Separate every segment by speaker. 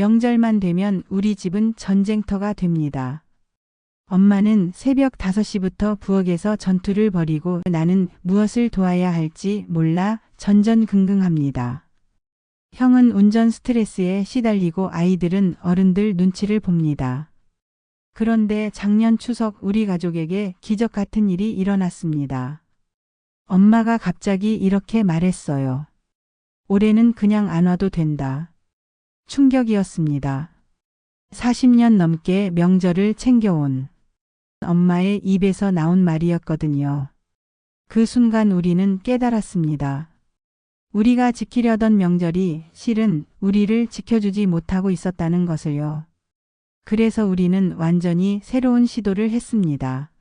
Speaker 1: 명절만 되면 우리 집은 전쟁터가 됩니다. 엄마는 새벽 5시부터 부엌에서 전투를 벌이고 나는 무엇을 도와야 할지 몰라 전전긍긍합니다. 형은 운전 스트레스에 시달리고 아이들은 어른들 눈치를 봅니다. 그런데 작년 추석 우리 가족에게 기적 같은 일이 일어났습니다. 엄마가 갑자기 이렇게 말했어요. 올해는 그냥 안 와도 된다. 충격이었습니다. 40년 넘게 명절을 챙겨온 엄마의 입에서 나온 말이었거든요. 그 순간 우리는 깨달았습니다. 우리가 지키려던 명절이 실은 우리를 지켜주지 못하고 있었다는 것을요. 그래서 우리는 완전히 새로운 시도를 했습니다.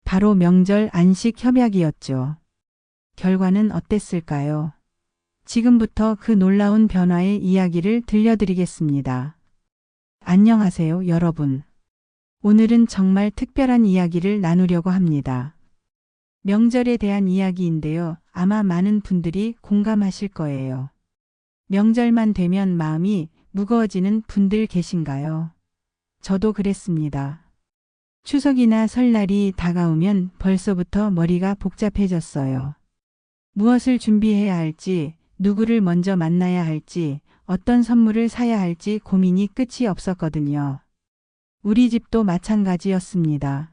Speaker 1: 바로 명절 안식 협약이었죠. 결과는 어땠을까요? 지금부터 그 놀라운 변화의 이야기를 들려드리겠습니다. 안녕하세요, 여러분. 오늘은 정말 특별한 이야기를 나누려고 합니다. 명절에 대한 이야기인데요. 아마 많은 분들이 공감하실 거예요. 명절만 되면 마음이 무거워지는 분들 계신가요? 저도 그랬습니다. 추석이나 설날이 다가오면 벌써부터 머리가 복잡해졌어요. 무엇을 준비해야 할지, 누구를 먼저 만나야 할지, 어떤 선물을 사야 할지 고민이 끝이 없었거든요. 우리 집도 마찬가지였습니다.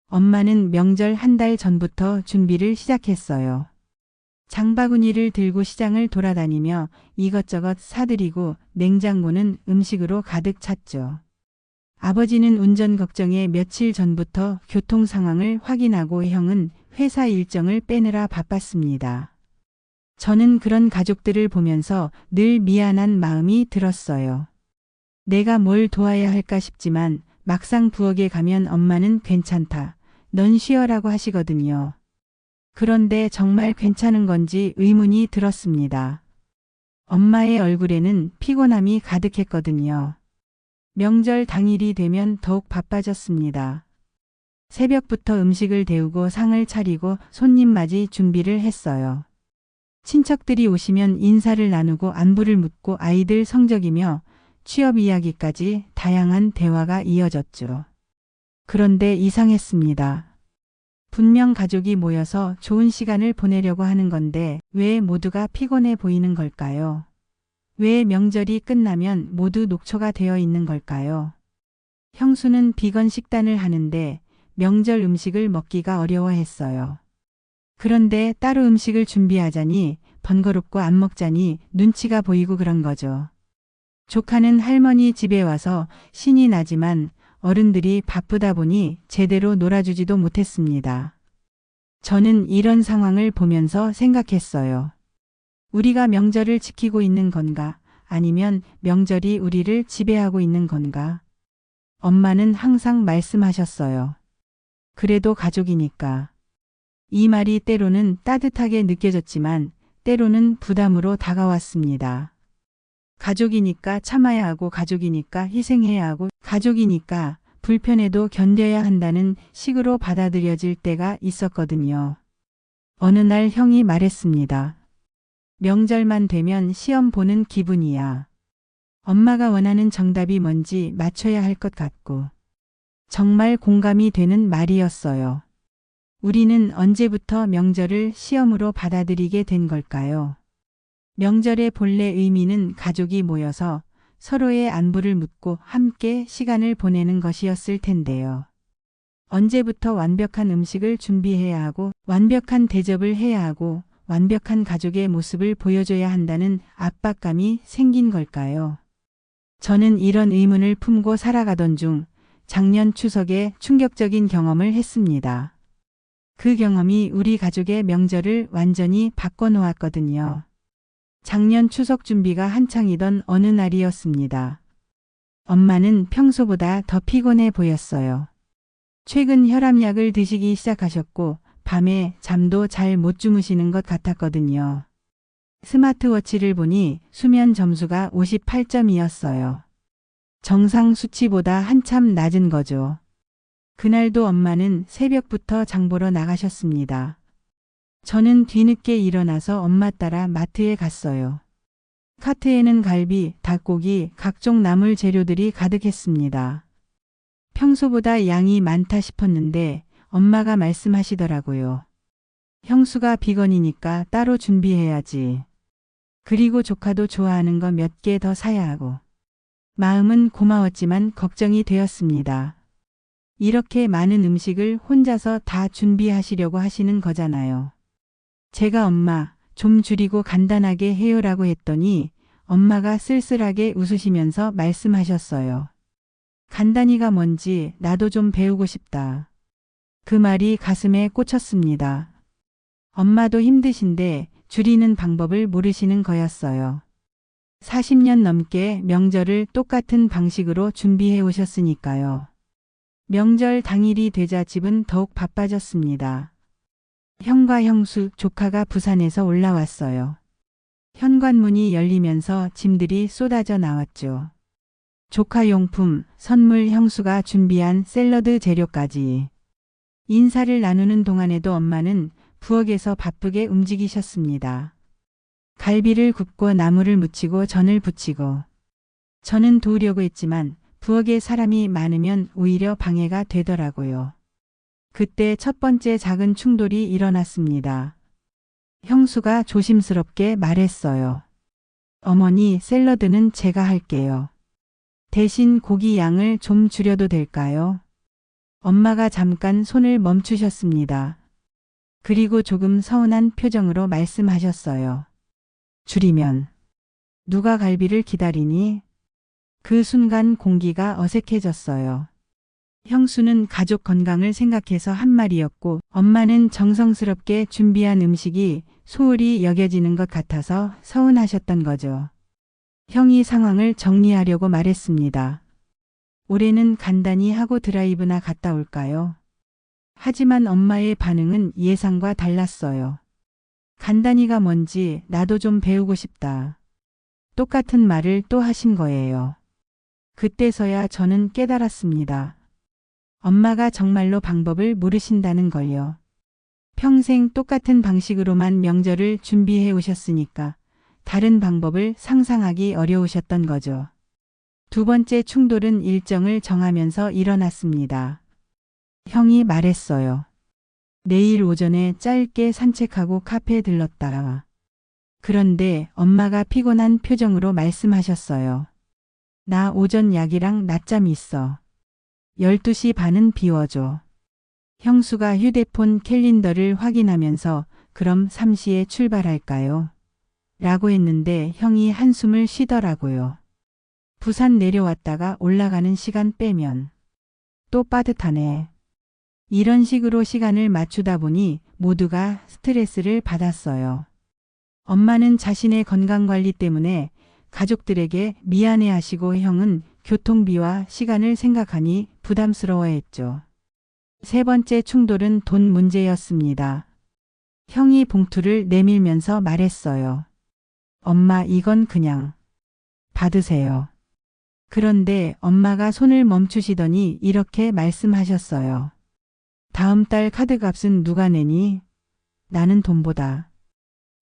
Speaker 1: 엄마는 명절 한 달 전부터 준비를 시작했어요. 장바구니를 들고 시장을 돌아다니며 이것저것 사들이고 냉장고는 음식으로 가득 찼죠. 아버지는 운전 걱정에 며칠 전부터 교통 상황을 확인하고 형은 회사 일정을 빼느라 바빴습니다. 저는 그런 가족들을 보면서 늘 미안한 마음이 들었어요. 내가 뭘 도와야 할까 싶지만 막상 부엌에 가면 엄마는 괜찮다. 넌 쉬어라고 하시거든요. 그런데 정말 괜찮은 건지 의문이 들었습니다. 엄마의 얼굴에는 피곤함이 가득했거든요. 명절 당일이 되면 더욱 바빠졌습니다. 새벽부터 음식을 데우고 상을 차리고 손님 맞이 준비를 했어요. 친척들이 오시면 인사를 나누고 안부를 묻고 아이들 성적이며 취업 이야기까지 다양한 대화가 이어졌죠. 그런데 이상했습니다. 분명 가족이 모여서 좋은 시간을 보내려고 하는 건데 왜 모두가 피곤해 보이는 걸까요? 왜 명절이 끝나면 모두 녹초가 되어 있는 걸까요? 형수는 비건 식단을 하는데 명절 음식을 먹기가 어려워했어요. 그런데 따로 음식을 준비하자니 번거롭고 안 먹자니 눈치가 보이고 그런 거죠. 조카는 할머니 집에 와서 신이 나지만 어른들이 바쁘다 보니 제대로 놀아주지도 못했습니다. 저는 이런 상황을 보면서 생각했어요. 우리가 명절을 지키고 있는 건가? 아니면 명절이 우리를 지배하고 있는 건가? 엄마는 항상 말씀하셨어요. 그래도 가족이니까. 이 말이 때로는 따뜻하게 느껴졌지만 때로는 부담으로 다가왔습니다. 가족이니까 참아야 하고 가족이니까 희생해야 하고 가족이니까 불편해도 견뎌야 한다는 식으로 받아들여질 때가 있었거든요. 어느 날 형이 말했습니다. 명절만 되면 시험 보는 기분이야. 엄마가 원하는 정답이 뭔지 맞춰야 할 것 같고. 정말 공감이 되는 말이었어요. 우리는 언제부터 명절을 시험으로 받아들이게 된 걸까요? 명절의 본래 의미는 가족이 모여서 서로의 안부를 묻고 함께 시간을 보내는 것이었을 텐데요. 언제부터 완벽한 음식을 준비해야 하고 완벽한 대접을 해야 하고 완벽한 가족의 모습을 보여줘야 한다는 압박감이 생긴 걸까요? 저는 이런 의문을 품고 살아가던 중 작년 추석에 충격적인 경험을 했습니다. 그 경험이 우리 가족의 명절을 완전히 바꿔놓았거든요. 작년 추석 준비가 한창이던 어느 날이었습니다. 엄마는 평소보다 더 피곤해 보였어요. 최근 혈압약을 드시기 시작하셨고 밤에 잠도 잘 못 주무시는 것 같았거든요. 스마트워치를 보니 수면 점수가 58점이었어요. 정상 수치보다 한참 낮은 거죠. 그날도 엄마는 새벽부터 장 보러 나가셨습니다. 저는 뒤늦게 일어나서 엄마 따라 마트에 갔어요. 카트에는 갈비, 닭고기, 각종 나물 재료들이 가득했습니다. 평소보다 양이 많다 싶었는데 엄마가 말씀하시더라고요. 형수가 비건이니까 따로 준비해야지. 그리고 조카도 좋아하는 거 몇 개 더 사야 하고. 마음은 고마웠지만 걱정이 되었습니다. 이렇게 많은 음식을 혼자서 다 준비하시려고 하시는 거잖아요. 제가 엄마, 좀 줄이고 간단하게 해요라고 했더니 엄마가 쓸쓸하게 웃으시면서 말씀하셨어요. 간단히가 뭔지 나도 좀 배우고 싶다. 그 말이 가슴에 꽂혔습니다. 엄마도 힘드신데 줄이는 방법을 모르시는 거였어요. 40년 넘게 명절을 똑같은 방식으로 준비해 오셨으니까요. 명절 당일이 되자 집은 더욱 바빠졌습니다. 형과 형수, 조카가 부산에서 올라왔어요. 현관문이 열리면서 짐들이 쏟아져 나왔죠. 조카 용품, 선물, 형수가 준비한 샐러드 재료까지. 인사를 나누는 동안에도 엄마는 부엌에서 바쁘게 움직이셨습니다. 갈비를 굽고 나물을 무치고 전을 부치고. 저는 도우려고 했지만 부엌에 사람이 많으면 오히려 방해가 되더라고요. 그때 첫 번째 작은 충돌이 일어났습니다. 형수가 조심스럽게 말했어요. 어머니, 샐러드는 제가 할게요. 대신 고기 양을 좀 줄여도 될까요? 엄마가 잠깐 손을 멈추셨습니다. 그리고 조금 서운한 표정으로 말씀하셨어요. 줄이면 누가 갈비를 기다리니? 그 순간 공기가 어색해졌어요. 형수는 가족 건강을 생각해서 한 말이었고 엄마는 정성스럽게 준비한 음식이 소홀히 여겨지는 것 같아서 서운하셨던 거죠. 형이 상황을 정리하려고 말했습니다. 올해는 간단히 하고 드라이브나 갔다 올까요? 하지만 엄마의 반응은 예상과 달랐어요. 간단히가 뭔지 나도 좀 배우고 싶다. 똑같은 말을 또 하신 거예요. 그때서야 저는 깨달았습니다. 엄마가 정말로 방법을 모르신다는 걸요. 평생 똑같은 방식으로만 명절을 준비해 오셨으니까 다른 방법을 상상하기 어려우셨던 거죠. 두 번째 충돌은 일정을 정하면서 일어났습니다. 형이 말했어요. 내일 오전에 짧게 산책하고 카페에 들렀다. 그런데 엄마가 피곤한 표정으로 말씀하셨어요. 나 오전 약이랑 낮잠 있어. 12시 반은 비워줘. 형수가 휴대폰 캘린더를 확인하면서 그럼 3시에 출발할까요? 라고 했는데 형이 한숨을 쉬더라고요. 부산 내려왔다가 올라가는 시간 빼면 또 빠듯하네. 이런 식으로 시간을 맞추다 보니 모두가 스트레스를 받았어요. 엄마는 자신의 건강관리 때문에 가족들에게 미안해하시고 형은 교통비와 시간을 생각하니 부담스러워했죠. 세 번째 충돌은 돈 문제였습니다. 형이 봉투를 내밀면서 말했어요. 엄마, 이건 그냥 받으세요. 그런데 엄마가 손을 멈추시더니 이렇게 말씀하셨어요. 다음 달 카드값은 누가 내니? 나는 돈보다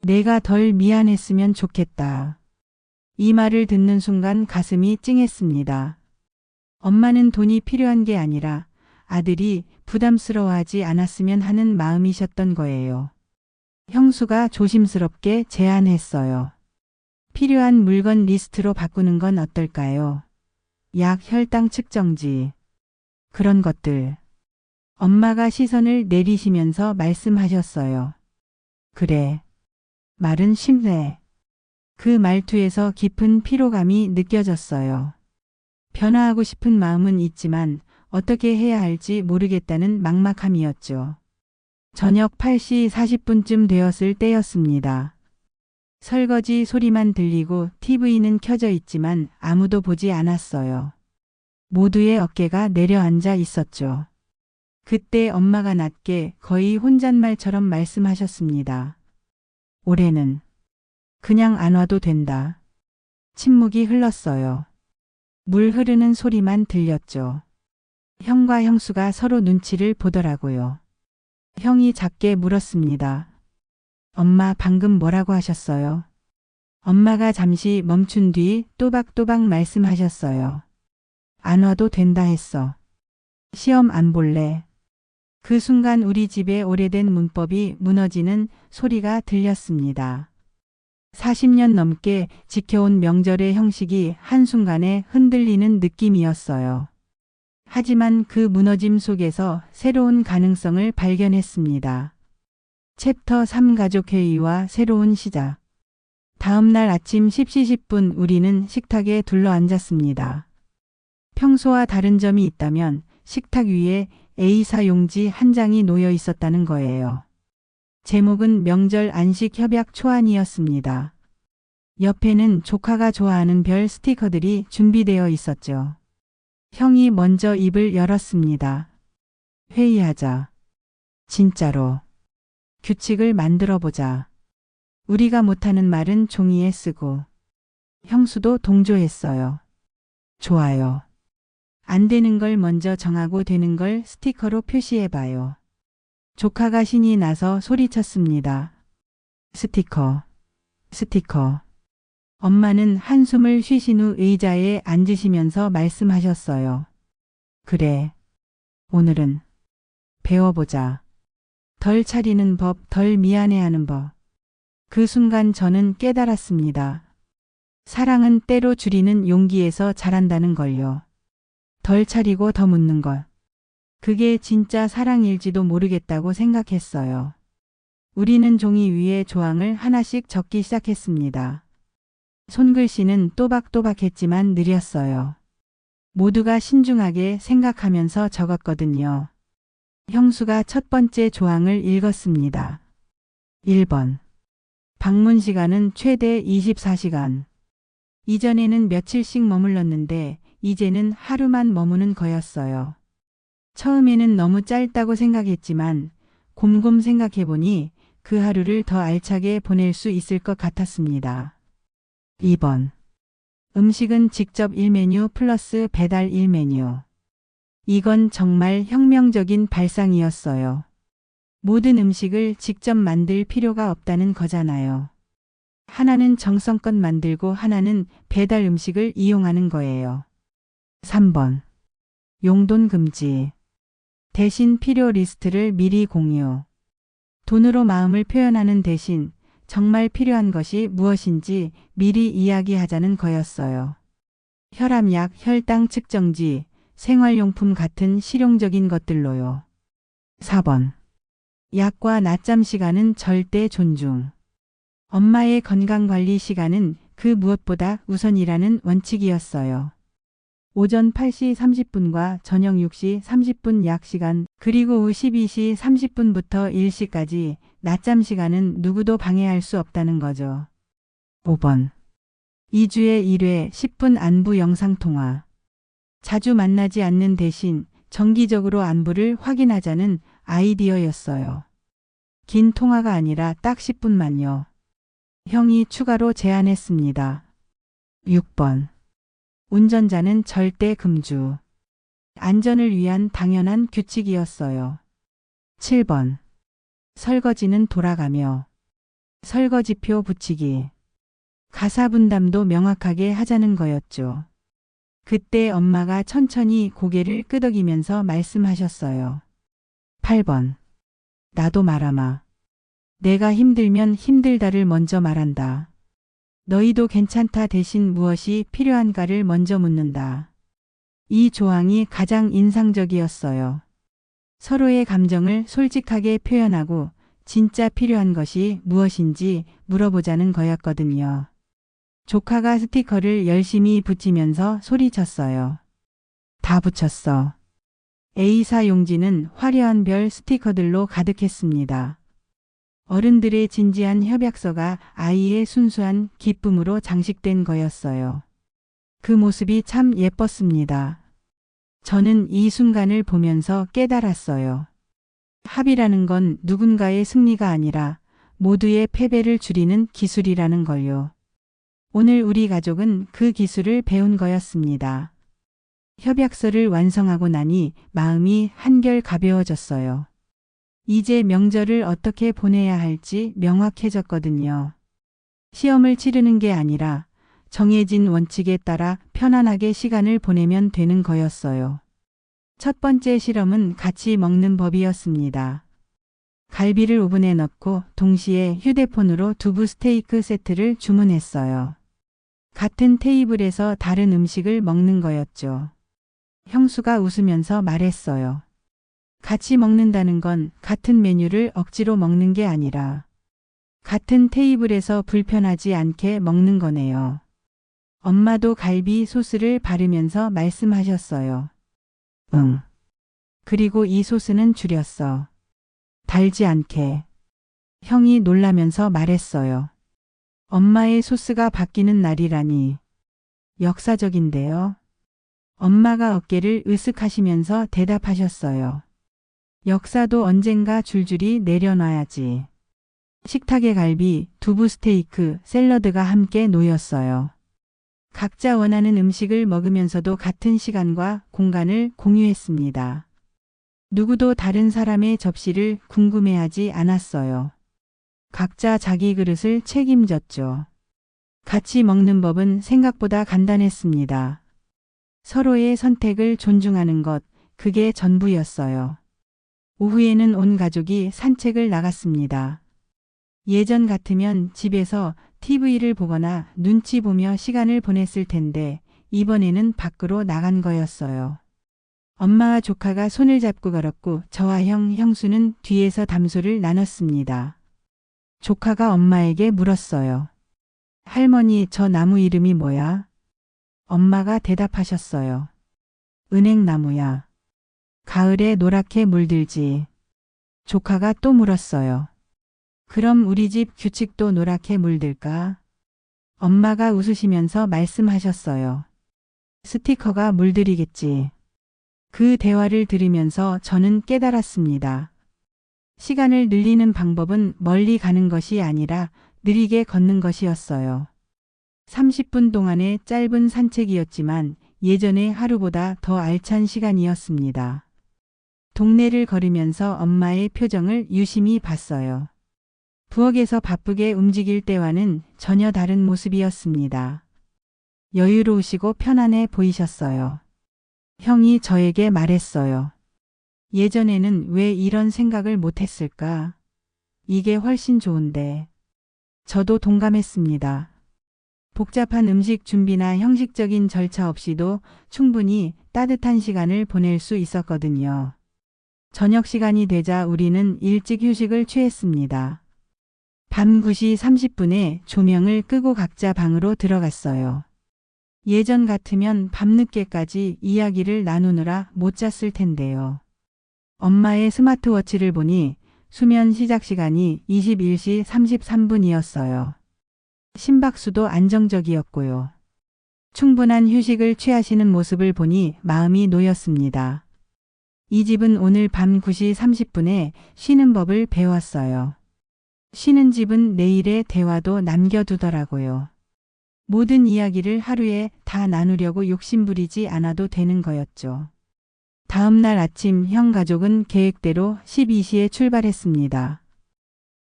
Speaker 1: 내가 덜 미안했으면 좋겠다. 이 말을 듣는 순간 가슴이 찡했습니다. 엄마는 돈이 필요한 게 아니라 아들이 부담스러워하지 않았으면 하는 마음이셨던 거예요. 형수가 조심스럽게 제안했어요. 필요한 물건 리스트로 바꾸는 건 어떨까요? 약, 혈당 측정지. 그런 것들. 엄마가 시선을 내리시면서 말씀하셨어요. 그래. 말은 쉽네. 그 말투에서 깊은 피로감이 느껴졌어요. 변화하고 싶은 마음은 있지만 어떻게 해야 할지 모르겠다는 막막함이었죠. 저녁 8시 40분쯤 되었을 때였습니다. 설거지 소리만 들리고 TV는 켜져 있지만 아무도 보지 않았어요. 모두의 어깨가 내려앉아 있었죠. 그때 엄마가 낮게 거의 혼잣말처럼 말씀하셨습니다. 올해는 그냥 안 와도 된다. 침묵이 흘렀어요. 물 흐르는 소리만 들렸죠. 형과 형수가 서로 눈치를 보더라고요. 형이 작게 물었습니다. 엄마, 방금 뭐라고 하셨어요? 엄마가 잠시 멈춘 뒤 또박또박 말씀하셨어요. 안 와도 된다 했어. 시험 안 볼래. 그 순간 우리 집의 오래된 문법이 무너지는 소리가 들렸습니다. 40년 넘게 지켜온 명절의 형식이 한순간에 흔들리는 느낌이었어요. 하지만 그 무너짐 속에서 새로운 가능성을 발견했습니다. 챕터 3 가족회의와 새로운 시작. 다음 날 아침 10시 10분 우리는 식탁에 둘러앉았습니다. 평소와 다른 점이 있다면 식탁 위에 A사 용지 한 장이 놓여 있었다는 거예요. 제목은 명절 안식 협약 초안이었습니다. 옆에는 조카가 좋아하는 별 스티커들이 준비되어 있었죠. 형이 먼저 입을 열었습니다. 회의하자. 진짜로. 규칙을 만들어 보자. 우리가 못하는 말은 종이에 쓰고. 형수도 동조했어요. 좋아요. 안 되는 걸 먼저 정하고 되는 걸 스티커로 표시해봐요. 조카가 신이 나서 소리쳤습니다. 스티커, 스티커. 엄마는 한숨을 쉬신 후 의자에 앉으시면서 말씀하셨어요. 그래. 오늘은 배워보자. 덜 차리는 법, 덜 미안해하는 법. 그 순간 저는 깨달았습니다. 사랑은 때로 줄이는 용기에서 자란다는 걸요. 덜 차리고 더 묻는 것. 그게 진짜 사랑일지도 모르겠다고 생각했어요. 우리는 종이 위에 조항을 하나씩 적기 시작했습니다. 손글씨는 또박또박했지만 느렸어요. 모두가 신중하게 생각하면서 적었거든요. 형수가 첫 번째 조항을 읽었습니다. 1번. 방문 시간은 최대 24시간. 이전에는 며칠씩 머물렀는데 이제는 하루만 머무는 거였어요. 처음에는 너무 짧다고 생각했지만 곰곰 생각해보니 그 하루를 더 알차게 보낼 수 있을 것 같았습니다. 2번. 음식은 직접 1메뉴 플러스 배달 1메뉴. 이건 정말 혁명적인 발상이었어요. 모든 음식을 직접 만들 필요가 없다는 거잖아요. 하나는 정성껏 만들고 하나는 배달 음식을 이용하는 거예요. 3번. 용돈 금지. 대신 필요 리스트를 미리 공유. 돈으로 마음을 표현하는 대신 정말 필요한 것이 무엇인지 미리 이야기하자는 거였어요. 혈압약, 혈당 측정지, 생활용품 같은 실용적인 것들로요. 4번. 약과 낮잠 시간은 절대 존중. 엄마의 건강관리 시간은 그 무엇보다 우선이라는 원칙이었어요. 오전 8시 30분과 저녁 6시 30분 약 시간, 그리고 오후 12시 30분부터 1시까지 낮잠 시간은 누구도 방해할 수 없다는 거죠. 5번. 2주에 1회 10분 안부 영상통화. 자주 만나지 않는 대신 정기적으로 안부를 확인하자는 아이디어였어요. 긴 통화가 아니라 딱 10분만요. 형이 추가로 제안했습니다. 6번. 운전자는 절대 금주. 안전을 위한 당연한 규칙이었어요. 7번. 설거지는 돌아가며. 설거지표 붙이기. 가사 분담도 명확하게 하자는 거였죠. 그때 엄마가 천천히 고개를 끄덕이면서 말씀하셨어요. 8번. 나도 말아마. 내가 힘들면 힘들다를 먼저 말한다. 너희도 괜찮다 대신 무엇이 필요한가를 먼저 묻는다. 이 조항이 가장 인상적이었어요. 서로의 감정을 솔직하게 표현하고 진짜 필요한 것이 무엇인지 물어보자는 거였거든요. 조카가 스티커를 열심히 붙이면서 소리쳤어요. 다 붙였어. A사 용지는 화려한 별 스티커들로 가득했습니다. 어른들의 진지한 협약서가 아이의 순수한 기쁨으로 장식된 거였어요. 그 모습이 참 예뻤습니다. 저는 이 순간을 보면서 깨달았어요. 합의라는 건 누군가의 승리가 아니라 모두의 패배를 줄이는 기술이라는 걸요. 오늘 우리 가족은 그 기술을 배운 거였습니다. 협약서를 완성하고 나니 마음이 한결 가벼워졌어요. 이제 명절을 어떻게 보내야 할지 명확해졌거든요. 시험을 치르는 게 아니라 정해진 원칙에 따라 편안하게 시간을 보내면 되는 거였어요. 첫 번째 실험은 같이 먹는 법이었습니다. 갈비를 오븐에 넣고 동시에 휴대폰으로 두부 스테이크 세트를 주문했어요. 같은 테이블에서 다른 음식을 먹는 거였죠. 형수가 웃으면서 말했어요. 같이 먹는다는 건 같은 메뉴를 억지로 먹는 게 아니라 같은 테이블에서 불편하지 않게 먹는 거네요. 엄마도 갈비 소스를 바르면서 말씀하셨어요. 응. 그리고 이 소스는 줄였어. 달지 않게. 형이 놀라면서 말했어요. 엄마의 소스가 바뀌는 날이라니. 역사적인데요. 엄마가 어깨를 으쓱하시면서 대답하셨어요. 역사도 언젠가 줄줄이 내려놔야지. 식탁에 갈비, 두부 스테이크, 샐러드가 함께 놓였어요. 각자 원하는 음식을 먹으면서도 같은 시간과 공간을 공유했습니다. 누구도 다른 사람의 접시를 궁금해하지 않았어요. 각자 자기 그릇을 책임졌죠. 같이 먹는 법은 생각보다 간단했습니다. 서로의 선택을 존중하는 것, 그게 전부였어요. 오후에는 온 가족이 산책을 나갔습니다. 예전 같으면 집에서 TV를 보거나 눈치 보며 시간을 보냈을 텐데 이번에는 밖으로 나간 거였어요. 엄마와 조카가 손을 잡고 걸었고 저와 형수는 뒤에서 담소를 나눴습니다. 조카가 엄마에게 물었어요. 할머니, 저 나무 이름이 뭐야? 엄마가 대답하셨어요. 은행나무야. 가을에 노랗게 물들지. 조카가 또 물었어요. 그럼 우리 집 규칙도 노랗게 물들까? 엄마가 웃으시면서 말씀하셨어요. 스티커가 물들이겠지. 그 대화를 들으면서 저는 깨달았습니다. 시간을 늘리는 방법은 멀리 가는 것이 아니라 느리게 걷는 것이었어요. 30분 동안의 짧은 산책이었지만 예전의 하루보다 더 알찬 시간이었습니다. 동네를 걸으면서 엄마의 표정을 유심히 봤어요. 부엌에서 바쁘게 움직일 때와는 전혀 다른 모습이었습니다. 여유로우시고 편안해 보이셨어요. 형이 저에게 말했어요. 예전에는 왜 이런 생각을 못했을까? 이게 훨씬 좋은데. 저도 동감했습니다. 복잡한 음식 준비나 형식적인 절차 없이도 충분히 따뜻한 시간을 보낼 수 있었거든요. 저녁 시간이 되자 우리는 일찍 휴식을 취했습니다. 밤 9시 30분에 조명을 끄고 각자 방으로 들어갔어요. 예전 같으면 밤늦게까지 이야기를 나누느라 못 잤을 텐데요. 엄마의 스마트워치를 보니 수면 시작 시간이 21시 33분이었어요. 심박수도 안정적이었고요. 충분한 휴식을 취하시는 모습을 보니 마음이 놓였습니다. 이 집은 오늘 밤 9시 30분에 쉬는 법을 배웠어요. 쉬는 집은 내일의 대화도 남겨두더라고요. 모든 이야기를 하루에 다 나누려고 욕심부리지 않아도 되는 거였죠. 다음 날 아침 형 가족은 계획대로 12시에 출발했습니다.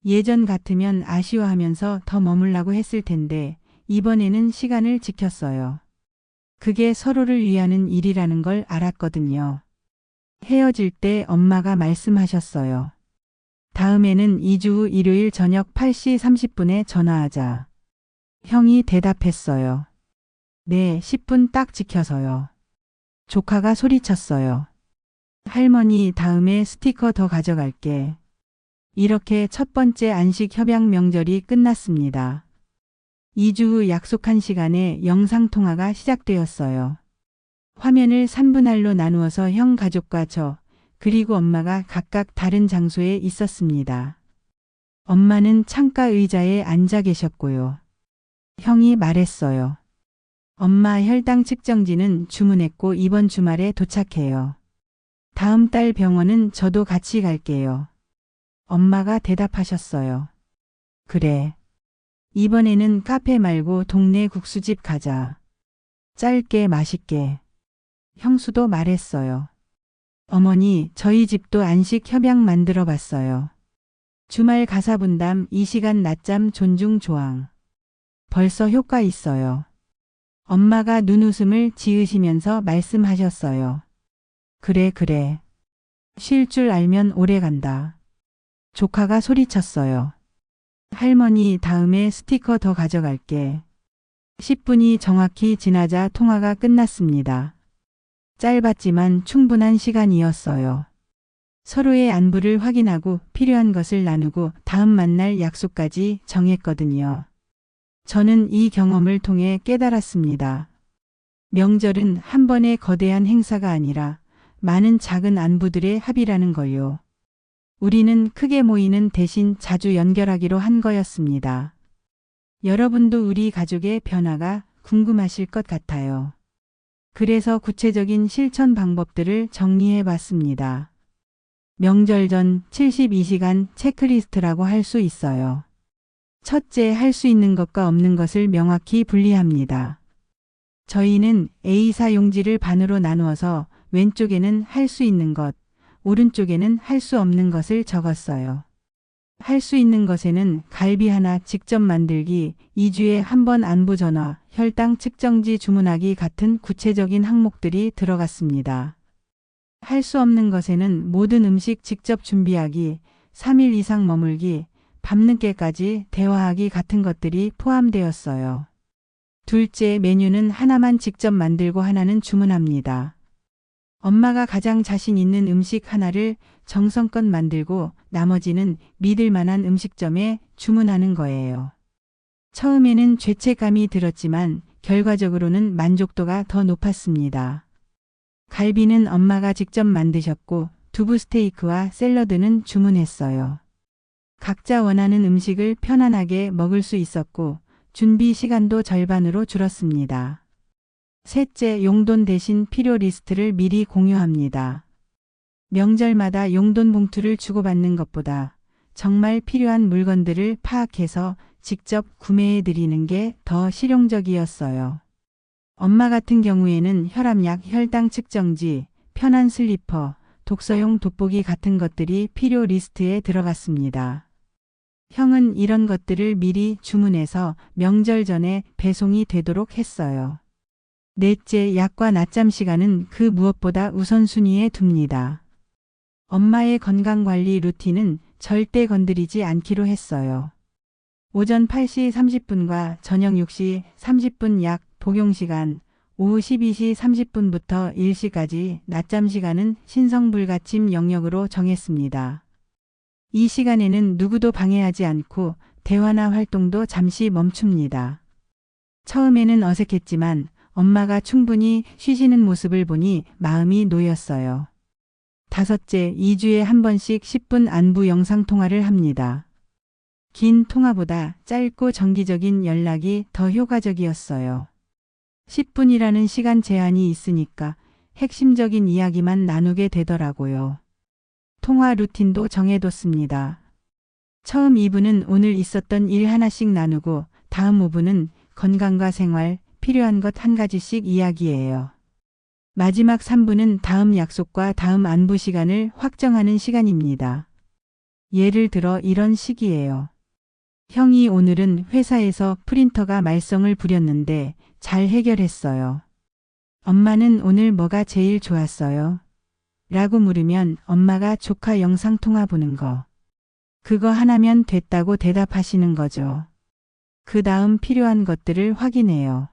Speaker 1: 예전 같으면 아쉬워하면서 더 머물라고 했을 텐데 이번에는 시간을 지켰어요. 그게 서로를 위하는 일이라는 걸 알았거든요. 헤어질 때 엄마가 말씀하셨어요. 다음에는 2주 후 일요일 저녁 8시 30분에 전화하자. 형이 대답했어요. 네, 10분 딱 지켜서요. 조카가 소리쳤어요. 할머니, 다음에 스티커 더 가져갈게. 이렇게 첫 번째 안식 협약 명절이 끝났습니다. 2주 후 약속한 시간에 영상통화가 시작되었어요. 화면을 3분할로 나누어서 형 가족과 저, 그리고 엄마가 각각 다른 장소에 있었습니다. 엄마는 창가 의자에 앉아 계셨고요. 형이 말했어요. 엄마, 혈당 측정지는 주문했고 이번 주말에 도착해요. 다음 달 병원은 저도 같이 갈게요. 엄마가 대답하셨어요. 그래. 이번에는 카페 말고 동네 국수집 가자. 짧게 맛있게. 형수도 말했어요. 어머니, 저희 집도 안식 협약 만들어 봤어요. 주말 가사 분담, 이 시간 낮잠 존중 조항. 벌써 효과 있어요. 엄마가 눈웃음을 지으시면서 말씀하셨어요. 그래, 그래. 쉴 줄 알면 오래 간다. 조카가 소리쳤어요. 할머니, 다음에 스티커 더 가져갈게. 10분이 정확히 지나자 통화가 끝났습니다. 짧았지만 충분한 시간이었어요. 서로의 안부를 확인하고 필요한 것을 나누고 다음 만날 약속까지 정했거든요. 저는 이 경험을 통해 깨달았습니다. 명절은 한 번의 거대한 행사가 아니라 많은 작은 안부들의 합이라는 걸요. 우리는 크게 모이는 대신 자주 연결하기로 한 거였습니다. 여러분도 우리 가족의 변화가 궁금하실 것 같아요. 그래서 구체적인 실천 방법들을 정리해 봤습니다. 명절 전 72시간 체크리스트라고 할 수 있어요. 첫째, 할 수 있는 것과 없는 것을 명확히 분리합니다. 저희는 A4 용지를 반으로 나누어서 왼쪽에는 할 수 있는 것, 오른쪽에는 할 수 없는 것을 적었어요. 할 수 있는 것에는 갈비 하나 직접 만들기, 2주에 한 번 안부 전화, 혈당 측정지 주문하기 같은 구체적인 항목들이 들어갔습니다. 할 수 없는 것에는 모든 음식 직접 준비하기, 3일 이상 머물기, 밤늦게까지 대화하기 같은 것들이 포함되었어요. 둘째, 메뉴는 하나만 직접 만들고 하나는 주문합니다. 엄마가 가장 자신 있는 음식 하나를 정성껏 만들고 나머지는 믿을 만한 음식점에 주문하는 거예요. 처음에는 죄책감이 들었지만 결과적으로는 만족도가 더 높았습니다. 갈비는 엄마가 직접 만드셨고 두부 스테이크와 샐러드는 주문했어요. 각자 원하는 음식을 편안하게 먹을 수 있었고 준비 시간도 절반으로 줄었습니다. 셋째, 용돈 대신 필요 리스트를 미리 공유합니다. 명절마다 용돈 봉투를 주고받는 것보다 정말 필요한 물건들을 파악해서 직접 구매해 드리는 게 더 실용적이었어요. 엄마 같은 경우에는 혈압약, 혈당 측정지, 편한 슬리퍼, 독서용 돋보기 같은 것들이 필요 리스트에 들어갔습니다. 형은 이런 것들을 미리 주문해서 명절 전에 배송이 되도록 했어요. 넷째, 약과 낮잠 시간은 그 무엇보다 우선순위에 둡니다. 엄마의 건강관리 루틴은 절대 건드리지 않기로 했어요. 오전 8시 30분과 저녁 6시 30분 약 복용시간, 오후 12시 30분부터 1시까지 낮잠 시간은 신성불가침 영역으로 정했습니다. 이 시간에는 누구도 방해하지 않고 대화나 활동도 잠시 멈춥니다. 처음에는 어색했지만 엄마가 충분히 쉬시는 모습을 보니 마음이 놓였어요. 다섯째, 2주에 한 번씩 10분 안부 영상통화를 합니다. 긴 통화보다 짧고 정기적인 연락이 더 효과적이었어요. 10분이라는 시간 제한이 있으니까 핵심적인 이야기만 나누게 되더라고요. 통화 루틴도 정해뒀습니다. 처음 2부는 오늘 있었던 일 하나씩 나누고 다음 5부는 건강과 생활, 필요한 것 한 가지씩 이야기해요. 마지막 3부는 다음 약속과 다음 안부 시간을 확정하는 시간입니다. 예를 들어 이런 식이에요. 형이 오늘은 회사에서 프린터가 말썽을 부렸는데 잘 해결했어요. 엄마는 오늘 뭐가 제일 좋았어요? 라고 물으면 엄마가 조카 영상통화 보는 거. 그거 하나면 됐다고 대답하시는 거죠. 그 다음 필요한 것들을 확인해요.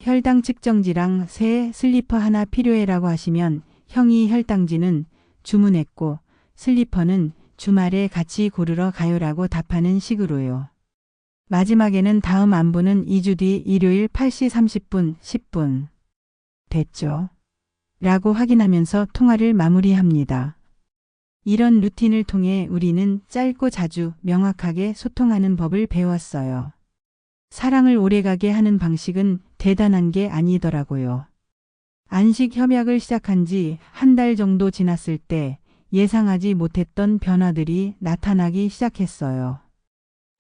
Speaker 1: 혈당 측정지랑 새 슬리퍼 하나 필요해라고 하시면 형이 혈당지는 주문했고 슬리퍼는 주말에 같이 고르러 가요라고 답하는 식으로요. 마지막에는 다음 안부는 2주 뒤 일요일 8시 30분 10분. 됐죠? 라고 확인하면서 통화를 마무리합니다. 이런 루틴을 통해 우리는 짧고 자주 명확하게 소통하는 법을 배웠어요. 사랑을 오래가게 하는 방식은 대단한 게 아니더라고요. 안식 협약을 시작한 지 한 달 정도 지났을 때 예상하지 못했던 변화들이 나타나기 시작했어요.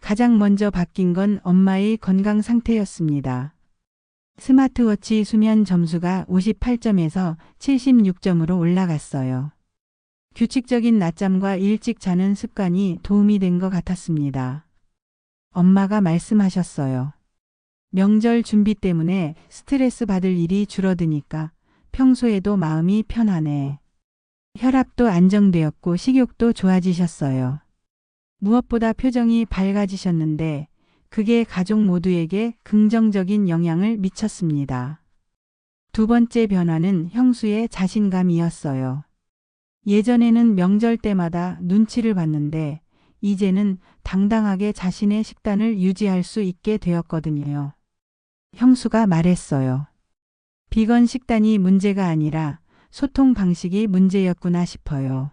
Speaker 1: 가장 먼저 바뀐 건 엄마의 건강 상태였습니다. 스마트워치 수면 점수가 58점에서 76점으로 올라갔어요. 규칙적인 낮잠과 일찍 자는 습관이 도움이 된 것 같았습니다. 엄마가 말씀하셨어요. 명절 준비 때문에 스트레스 받을 일이 줄어드니까 평소에도 마음이 편하네. 혈압도 안정되었고 식욕도 좋아지셨어요. 무엇보다 표정이 밝아지셨는데 그게 가족 모두에게 긍정적인 영향을 미쳤습니다. 두 번째 변화는 형수의 자신감이었어요. 예전에는 명절 때마다 눈치를 봤는데 이제는 당당하게 자신의 식단을 유지할 수 있게 되었거든요. 형수가 말했어요. 비건 식단이 문제가 아니라 소통 방식이 문제였구나 싶어요.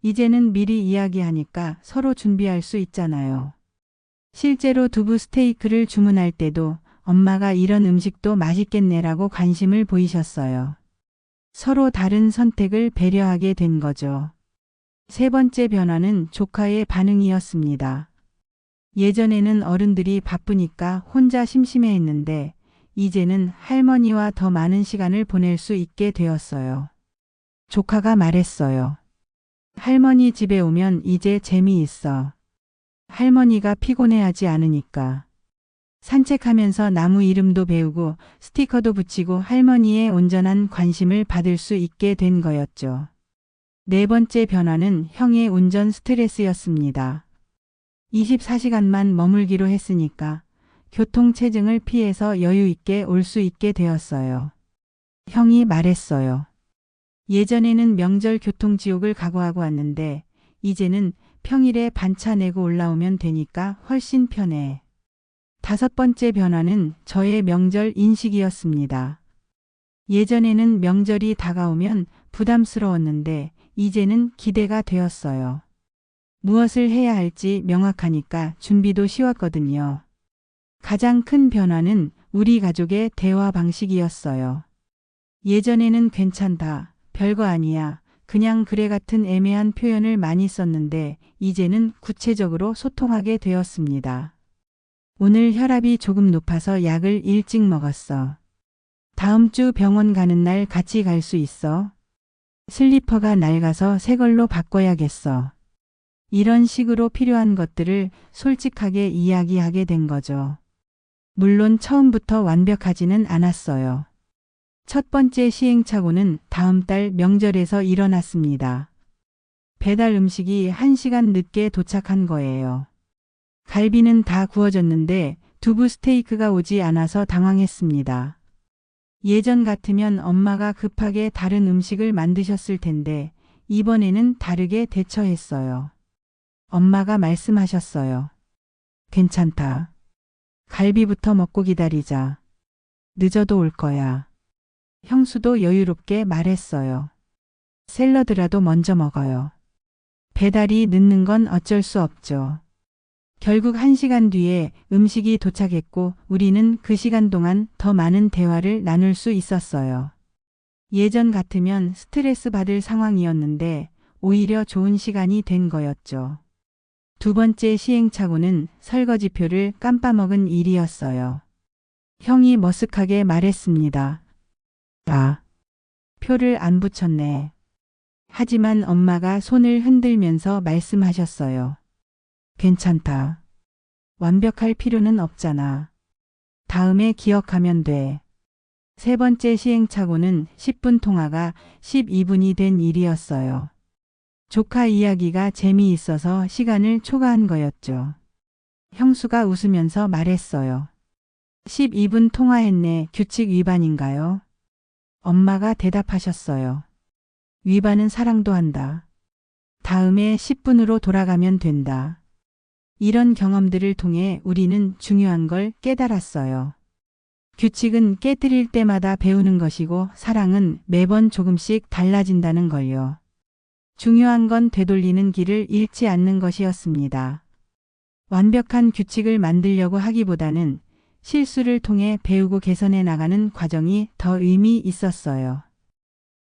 Speaker 1: 이제는 미리 이야기하니까 서로 준비할 수 있잖아요. 실제로 두부 스테이크를 주문할 때도 엄마가 이런 음식도 맛있겠네라고 관심을 보이셨어요. 서로 다른 선택을 배려하게 된 거죠. 세 번째 변화는 조카의 반응이었습니다. 예전에는 어른들이 바쁘니까 혼자 심심해했는데 이제는 할머니와 더 많은 시간을 보낼 수 있게 되었어요. 조카가 말했어요. 할머니 집에 오면 이제 재미있어. 할머니가 피곤해하지 않으니까. 산책하면서 나무 이름도 배우고 스티커도 붙이고 할머니의 온전한 관심을 받을 수 있게 된 거였죠. 네 번째 변화는 형의 운전 스트레스였습니다. 24시간만 머물기로 했으니까 교통체증을 피해서 여유 있게 올 수 있게 되었어요. 형이 말했어요. 예전에는 명절 교통지옥을 각오하고 왔는데 이제는 평일에 반차 내고 올라오면 되니까 훨씬 편해. 다섯 번째 변화는 저의 명절 인식이었습니다. 예전에는 명절이 다가오면 부담스러웠는데 이제는 기대가 되었어요. 무엇을 해야 할지 명확하니까 준비도 쉬웠거든요. 가장 큰 변화는 우리 가족의 대화 방식이었어요. 예전에는 괜찮다, 별거 아니야, 그냥 그래 같은 애매한 표현을 많이 썼는데 이제는 구체적으로 소통하게 되었습니다. 오늘 혈압이 조금 높아서 약을 일찍 먹었어. 다음 주 병원 가는 날 같이 갈 수 있어? 슬리퍼가 낡아서 새 걸로 바꿔야겠어. 이런 식으로 필요한 것들을 솔직하게 이야기하게 된 거죠. 물론 처음부터 완벽하지는 않았어요. 첫 번째 시행착오는 다음 달 명절에서 일어났습니다. 배달 음식이 1시간 늦게 도착한 거예요. 갈비는 다 구워졌는데 두부 스테이크가 오지 않아서 당황했습니다. 예전 같으면 엄마가 급하게 다른 음식을 만드셨을 텐데 이번에는 다르게 대처했어요. 엄마가 말씀하셨어요. 괜찮다. 갈비부터 먹고 기다리자. 늦어도 올 거야. 형수도 여유롭게 말했어요. 샐러드라도 먼저 먹어요. 배달이 늦는 건 어쩔 수 없죠. 결국 1시간 뒤에 음식이 도착했고 우리는 그 시간 동안 더 많은 대화를 나눌 수 있었어요. 예전 같으면 스트레스 받을 상황이었는데 오히려 좋은 시간이 된 거였죠. 두 번째 시행착오는 설거지표를 깜빠먹은 일이었어요. 형이 머쓱하게 말했습니다. 아, 표를 안 붙였네. 하지만 엄마가 손을 흔들면서 말씀하셨어요. 괜찮다. 완벽할 필요는 없잖아. 다음에 기억하면 돼. 세 번째 시행착오는 10분 통화가 12분이 된 일이었어요. 조카 이야기가 재미있어서 시간을 초과한 거였죠. 형수가 웃으면서 말했어요. 12분 통화했네. 규칙 위반인가요? 엄마가 대답하셨어요. 위반은 사랑도 한다. 다음에 10분으로 돌아가면 된다. 이런 경험들을 통해 우리는 중요한 걸 깨달았어요. 규칙은 깨뜨릴 때마다 배우는 것이고 사랑은 매번 조금씩 달라진다는 걸요. 중요한 건 되돌리는 길을 잃지 않는 것이었습니다. 완벽한 규칙을 만들려고 하기보다는 실수를 통해 배우고 개선해 나가는 과정이 더 의미 있었어요.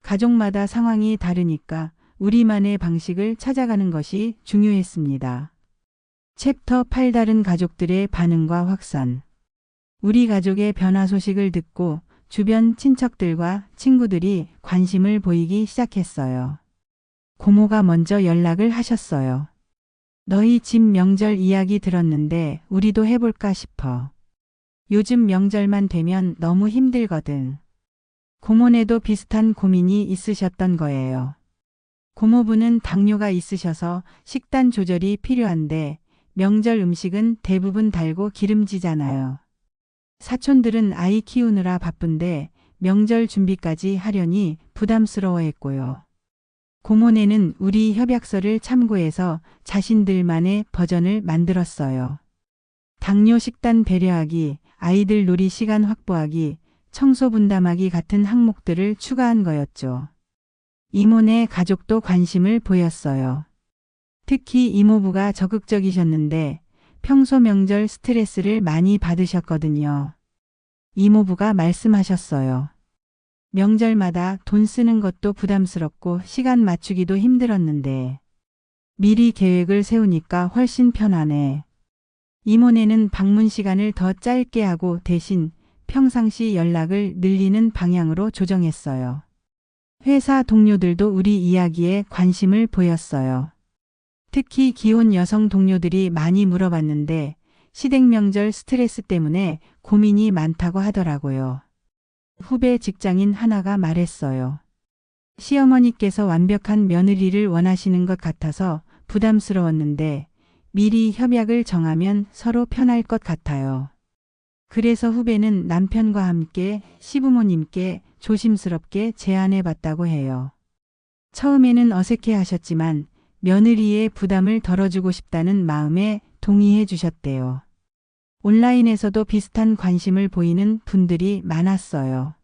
Speaker 1: 가족마다 상황이 다르니까 우리만의 방식을 찾아가는 것이 중요했습니다. 챕터 8 다른 가족들의 반응과 확산. 우리 가족의 변화 소식을 듣고 주변 친척들과 친구들이 관심을 보이기 시작했어요. 고모가 먼저 연락을 하셨어요. 너희 집 명절 이야기 들었는데 우리도 해볼까 싶어. 요즘 명절만 되면 너무 힘들거든. 고모네도 비슷한 고민이 있으셨던 거예요. 고모부는 당뇨가 있으셔서 식단 조절이 필요한데 명절 음식은 대부분 달고 기름지잖아요. 사촌들은 아이 키우느라 바쁜데 명절 준비까지 하려니 부담스러워했고요. 고모네는 우리 협약서를 참고해서 자신들만의 버전을 만들었어요. 당뇨 식단 배려하기, 아이들 놀이 시간 확보하기, 청소 분담하기 같은 항목들을 추가한 거였죠. 이모네 가족도 관심을 보였어요. 특히 이모부가 적극적이셨는데 평소 명절 스트레스를 많이 받으셨거든요. 이모부가 말씀하셨어요. 명절마다 돈 쓰는 것도 부담스럽고 시간 맞추기도 힘들었는데 미리 계획을 세우니까 훨씬 편하네. 이모네는 방문 시간을 더 짧게 하고 대신 평상시 연락을 늘리는 방향으로 조정했어요. 회사 동료들도 우리 이야기에 관심을 보였어요. 특히 기혼 여성 동료들이 많이 물어봤는데 시댁 명절 스트레스 때문에 고민이 많다고 하더라고요. 후배 직장인 하나가 말했어요. 시어머니께서 완벽한 며느리를 원하시는 것 같아서 부담스러웠는데 미리 협약을 정하면 서로 편할 것 같아요. 그래서 후배는 남편과 함께 시부모님께 조심스럽게 제안해 봤다고 해요. 처음에는 어색해 하셨지만 며느리의 부담을 덜어주고 싶다는 마음에 동의해 주셨대요. 온라인에서도 비슷한 관심을 보이는 분들이 많았어요.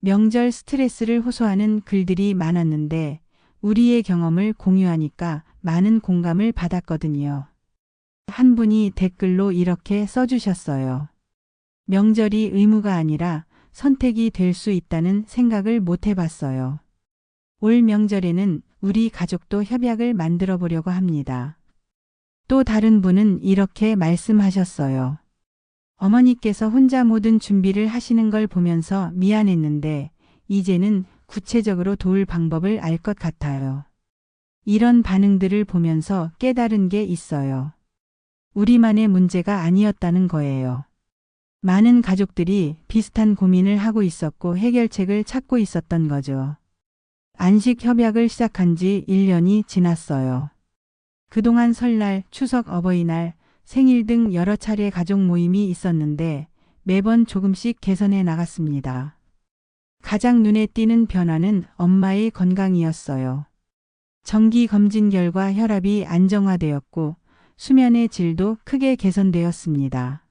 Speaker 1: 명절 스트레스를 호소하는 글들이 많았는데 우리의 경험을 공유하니까 많은 공감을 받았거든요. 한 분이 댓글로 이렇게 써주셨어요. 명절이 의무가 아니라 선택이 될 수 있다는 생각을 못 해봤어요. 올 명절에는 우리 가족도 협약을 만들어 보려고 합니다. 또 다른 분은 이렇게 말씀하셨어요. 어머니께서 혼자 모든 준비를 하시는 걸 보면서 미안했는데 이제는 구체적으로 도울 방법을 알 것 같아요. 이런 반응들을 보면서 깨달은 게 있어요. 우리만의 문제가 아니었다는 거예요. 많은 가족들이 비슷한 고민을 하고 있었고 해결책을 찾고 있었던 거죠. 안식 협약을 시작한 지 1년이 지났어요. 그동안 설날, 추석, 어버이날, 생일 등 여러 차례 가족 모임이 있었는데 매번 조금씩 개선해 나갔습니다. 가장 눈에 띄는 변화는 엄마의 건강이었어요. 정기 검진 결과 혈압이 안정화되었고 수면의 질도 크게 개선되었습니다.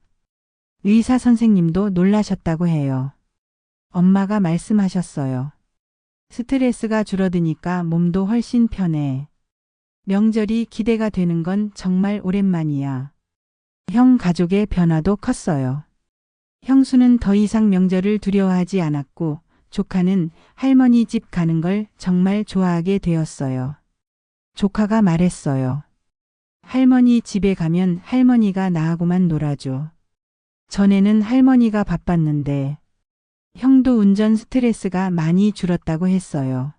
Speaker 1: 의사 선생님도 놀라셨다고 해요. 엄마가 말씀하셨어요. 스트레스가 줄어드니까 몸도 훨씬 편해. 명절이 기대가 되는 건 정말 오랜만이야. 형 가족의 변화도 컸어요. 형수는 더 이상 명절을 두려워하지 않았고 조카는 할머니 집 가는 걸 정말 좋아하게 되었어요. 조카가 말했어요. 할머니 집에 가면 할머니가 나하고만 놀아줘. 전에는 할머니가 바빴는데 형도 운전 스트레스가 많이 줄었다고 했어요.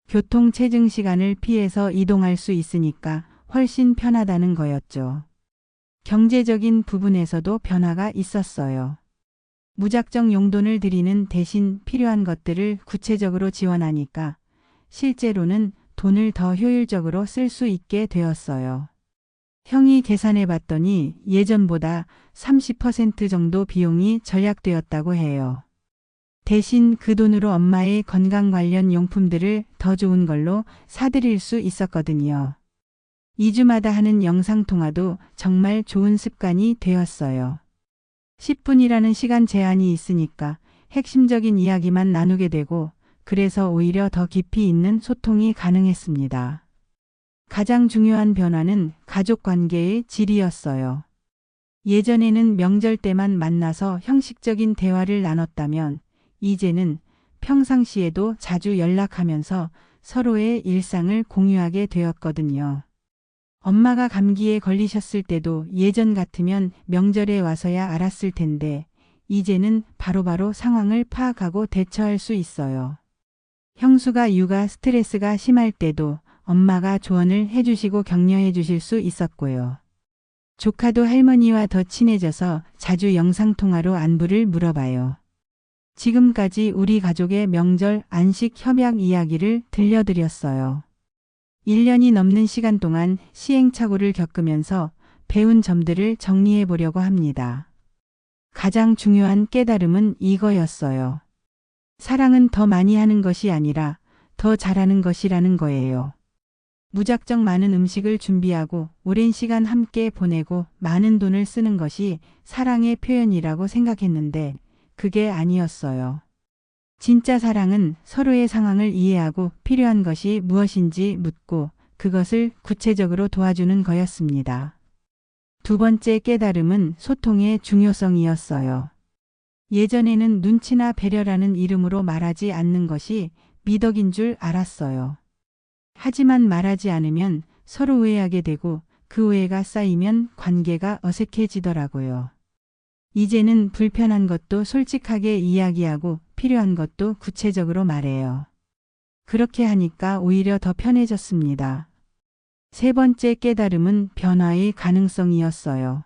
Speaker 1: 교통 체증 시간을 피해서 이동할 수 있으니까 훨씬 편하다는 거였죠. 경제적인 부분에서도 변화가 있었어요. 무작정 용돈을 드리는 대신 필요한 것들을 구체적으로 지원하니까 실제로는 돈을 더 효율적으로 쓸 수 있게 되었어요. 형이 계산해 봤더니 예전보다 30% 정도 비용이 절약되었다고 해요. 대신 그 돈으로 엄마의 건강 관련 용품들을 더 좋은 걸로 사드릴 수 있었거든요. 2주마다 하는 영상통화도 정말 좋은 습관이 되었어요. 10분이라는 시간 제한이 있으니까 핵심적인 이야기만 나누게 되고 그래서 오히려 더 깊이 있는 소통이 가능했습니다. 가장 중요한 변화는 가족 관계의 질이었어요. 예전에는 명절 때만 만나서 형식적인 대화를 나눴다면 이제는 평상시에도 자주 연락하면서 서로의 일상을 공유하게 되었거든요. 엄마가 감기에 걸리셨을 때도 예전 같으면 명절에 와서야 알았을 텐데 이제는 바로바로 상황을 파악하고 대처할 수 있어요. 형수가 육아 스트레스가 심할 때도 엄마가 조언을 해주시고 격려해 주실 수 있었고요. 조카도 할머니와 더 친해져서 자주 영상통화로 안부를 물어봐요. 지금까지 우리 가족의 명절 안식 협약 이야기를 들려드렸어요. 1년이 넘는 시간 동안 시행착오를 겪으면서 배운 점들을 정리해 보려고 합니다. 가장 중요한 깨달음은 이거였어요. 사랑은 더 많이 하는 것이 아니라 더 잘하는 것이라는 거예요. 무작정 많은 음식을 준비하고 오랜 시간 함께 보내고 많은 돈을 쓰는 것이 사랑의 표현이라고 생각했는데 그게 아니었어요. 진짜 사랑은 서로의 상황을 이해하고 필요한 것이 무엇인지 묻고 그것을 구체적으로 도와주는 거였습니다. 두 번째 깨달음은 소통의 중요성이었어요. 예전에는 눈치나 배려라는 이름으로 말하지 않는 것이 미덕인 줄 알았어요. 하지만 말하지 않으면 서로 오해하게 되고 그 오해가 쌓이면 관계가 어색해지더라고요. 이제는 불편한 것도 솔직하게 이야기하고 필요한 것도 구체적으로 말해요. 그렇게 하니까 오히려 더 편해졌습니다. 세 번째 깨달음은 변화의 가능성이었어요.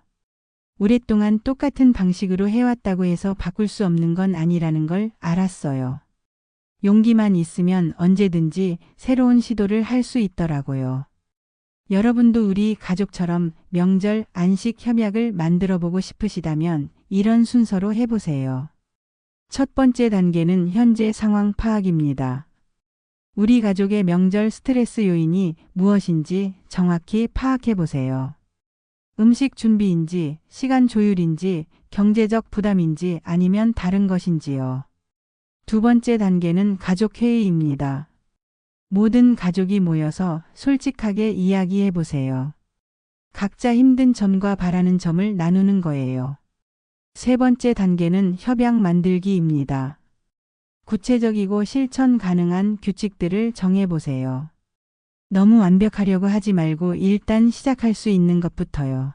Speaker 1: 오랫동안 똑같은 방식으로 해왔다고 해서 바꿀 수 없는 건 아니라는 걸 알았어요. 용기만 있으면 언제든지 새로운 시도를 할 수 있더라고요. 여러분도 우리 가족처럼 명절 안식 협약을 만들어 보고 싶으시다면 이런 순서로 해보세요. 첫 번째 단계는 현재 상황 파악입니다. 우리 가족의 명절 스트레스 요인이 무엇인지 정확히 파악해 보세요. 음식 준비인지, 시간 조율인지, 경제적 부담인지 아니면 다른 것인지요. 두 번째 단계는 가족 회의입니다. 모든 가족이 모여서 솔직하게 이야기해 보세요. 각자 힘든 점과 바라는 점을 나누는 거예요. 세 번째 단계는 협약 만들기입니다. 구체적이고 실천 가능한 규칙들을 정해 보세요. 너무 완벽하려고 하지 말고 일단 시작할 수 있는 것부터요.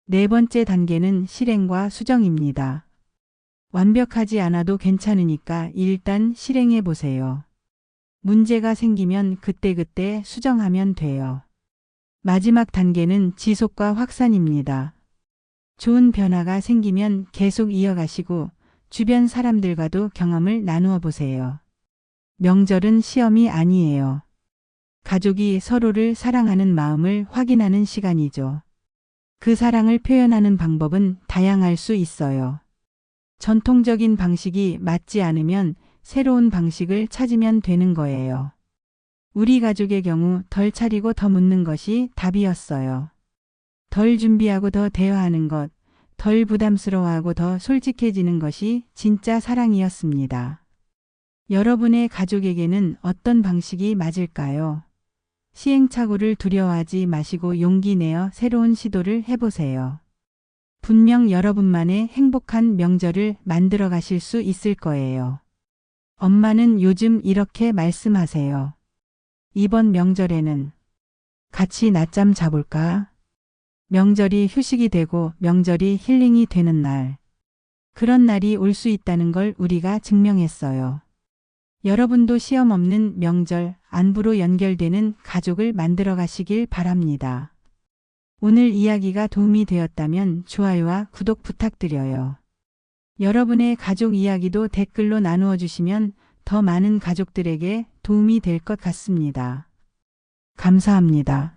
Speaker 1: 네 번째 단계는 실행과 수정입니다. 완벽하지 않아도 괜찮으니까 일단 실행해 보세요. 문제가 생기면 그때그때 수정하면 돼요. 마지막 단계는 지속과 확산입니다. 좋은 변화가 생기면 계속 이어가시고 주변 사람들과도 경험을 나누어 보세요. 명절은 시험이 아니에요. 가족이 서로를 사랑하는 마음을 확인하는 시간이죠. 그 사랑을 표현하는 방법은 다양할 수 있어요. 전통적인 방식이 맞지 않으면 새로운 방식을 찾으면 되는 거예요. 우리 가족의 경우 덜 차리고 더 묻는 것이 답이었어요. 덜 준비하고 더 대화하는 것, 덜 부담스러워하고 더 솔직해지는 것이 진짜 사랑이었습니다. 여러분의 가족에게는 어떤 방식이 맞을까요? 시행착오를 두려워하지 마시고 용기 내어 새로운 시도를 해보세요. 분명 여러분만의 행복한 명절을 만들어 가실 수 있을 거예요. 엄마는 요즘 이렇게 말씀하세요. 이번 명절에는 같이 낮잠 자볼까? 명절이 휴식이 되고 명절이 힐링이 되는 날. 그런 날이 올 수 있다는 걸 우리가 증명했어요. 여러분도 시험 없는 명절, 안부로 연결되는 가족을 만들어 가시길 바랍니다. 오늘 이야기가 도움이 되었다면 좋아요와 구독 부탁드려요. 여러분의 가족 이야기도 댓글로 나누어 주시면 더 많은 가족들에게 도움이 될 것 같습니다. 감사합니다.